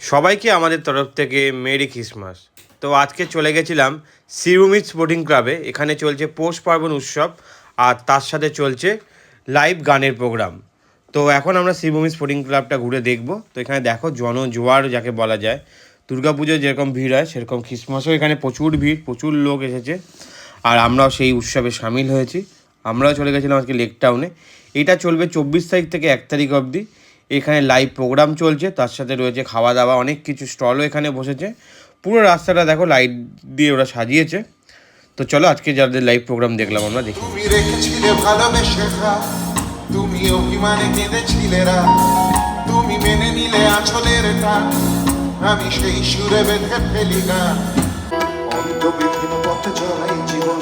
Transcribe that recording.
সবাইকে আমাদের তরফ থেকে মেরি ক্রিসমাস। তো আজকে চলে গেছিলাম শ্রীভূমি স্পোর্টিং ক্লাবে। এখানে চলছে পৌষ পার্বণ উৎসব আর তার সাথে চলছে লাইভ গানের প্রোগ্রাম। তো এখন আমরা শ্রীভূমি স্পোর্টিং ক্লাবটা ঘুরে দেখব। তো এখানে দেখো জনজোয়ার যাকে বলা যায়, দুর্গাপুজোয় যেরকম ভিড় হয় সেরকম ক্রিসমাসও এখানে প্রচুর ভিড়, প্রচুর লোক এসেছে। আর আমরাও সেই উৎসবে সামিল হয়েছি। আমরাও চলে গেছিলাম আজকে লেক টাউনে। এটা চলবে 24 তারিখ থেকে 1 তারিখ অবধি। এখানে লাইভ প্রোগ্রাম চলছে, তার সাথে রয়েছে খাওয়া দাওয়া, অনেক কিছু স্টলও এখানে বসেছে। পুরো রাস্তাটা দেখো লাইট দিয়ে ওরা সাজিয়েছে। তো চলো আজকে যাদের লাইভ প্রোগ্রাম দেখলাম আমরা দেখি। তুমি রেখেছিলে ভালোবেসে তুমি অভিমানে কেঁদেছিলে তুমি মেনে নিলে আঁচলের টান, আমি সেই সুরে বেঁধে ফেলি গান। অন্তবিহীন পথে চলাই জীবন